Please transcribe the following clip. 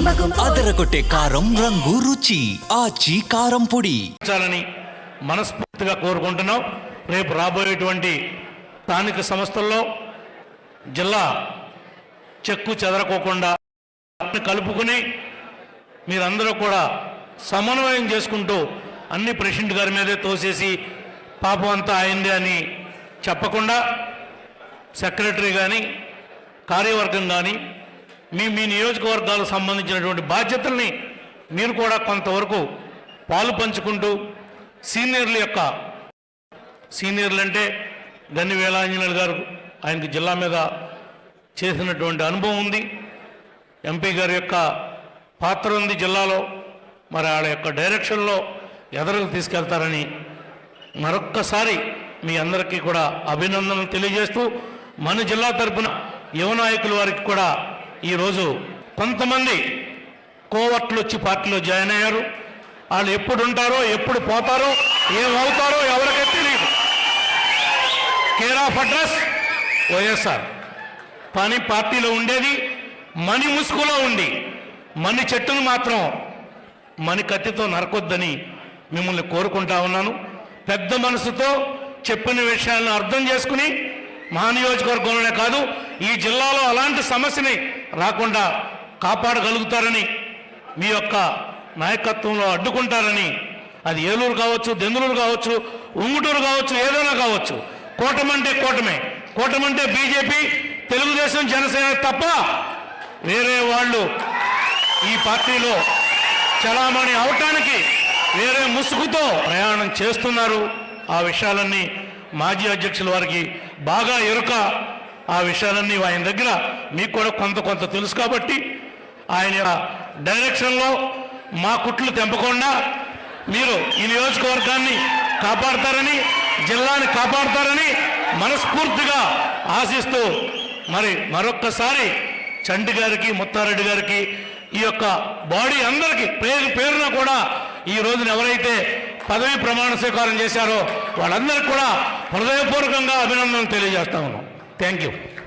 అదరగొట్టే కారం రంగు రుచి ఆచి కారం పొడి చాలని మనస్ఫూర్తిగా కోరుకుంటున్నాం. రేపు రాబోయేటువంటి స్థానిక సంస్థల్లో జిల్లా చెక్కు చెదరకోకుండా కలుపుకుని మీరందరూ కూడా సమన్వయం చేసుకుంటూ అన్ని ప్రెసిడెంట్ గారి మీదే తోసేసి పాపం అంతా అయింది అని చెప్పకుండా సెక్రటరీ కానీ కార్యవర్గం కానీ మీ నియోజకవర్గాలకు సంబంధించినటువంటి బాధ్యతల్ని మీరు కూడా కొంతవరకు పాలు పంచుకుంటూ సీనియర్లు అంటే గన్ని వేలాంజనేయులు గారు, ఆయనకి జిల్లా మీద చేసినటువంటి అనుభవం ఉంది, ఎంపీ గారి యొక్క పాత్ర ఉంది జిల్లాలో, మరి వాళ్ళ యొక్క డైరెక్షన్లో ఎదరకు తీసుకెళ్తారని మరొక్కసారి మీ అందరికీ కూడా అభినందనలు తెలియజేస్తూ, మన జిల్లా తరపున యువ నాయకుల వారికి కూడా ఈరోజు కొంతమంది కోవర్ట్లు వచ్చి పార్టీలో జాయిన్ అయ్యారు. వాళ్ళు ఎప్పుడు ఉంటారో ఎప్పుడు పోతారో ఏమవుతారో ఎవరికీ తెలియదు. కేర్ ఆఫ్ అడ్రస్ వైఎస్ఆర్, కానీ పార్టీలో ఉండేది మణి ముసుగులో ఉండి మణి చెట్టును మాత్రం మణి కత్తితో నరకొద్దని మిమ్మల్ని కోరుకుంటా ఉన్నాను. పెద్ద మనసుతో చెప్పిన విషయాలను అర్థం చేసుకుని మా నియోజకవర్గంలోనే కాదు ఈ జిల్లాలో అలాంటి సమస్యని రాకుండా కాపాడగలుగుతారని, మీ యొక్క నాయకత్వంలో అడ్డుకుంటారని, అది ఏలూరు కావచ్చు, దెందులూరు కావచ్చు, ఉంగుటూరు కావచ్చు, ఏదైనా కావచ్చు, కూటమంటే కూటమే, కూటమంటే బీజేపీ, తెలుగుదేశం, జనసేన తప్ప వేరే వాళ్ళు ఈ పార్టీలో చలామణి అవటానికి వేరే ముసుగుతో ప్రయాణం చేస్తున్నారు. ఆ విషయాలన్నీ మాజీ అధ్యక్షుల వారికి బాగా ఎరుక. ఆ విషయాలన్నీ ఆయన దగ్గర మీకు కూడా కొంత తెలుసు కాబట్టి ఆయన డైరెక్షన్లో మా కుట్లు తెంపకుండా మీరు ఈ నియోజకవర్గాన్ని కాపాడతారని, జిల్లాని కాపాడతారని మనస్ఫూర్తిగా ఆశిస్తూ, మరి మరొక్కసారి చంటి గారికి, ముత్తారెడ్డి గారికి, ఈ యొక్క బాడీ అందరికీ పేరున కూడా ఈ రోజున ఎవరైతే పదవి ప్రమాణ స్వీకారం చేశారో వాళ్ళందరికీ కూడా హృదయపూర్వకంగా అభినందనలు తెలియజేస్తా ఉన్నాం. Thank you.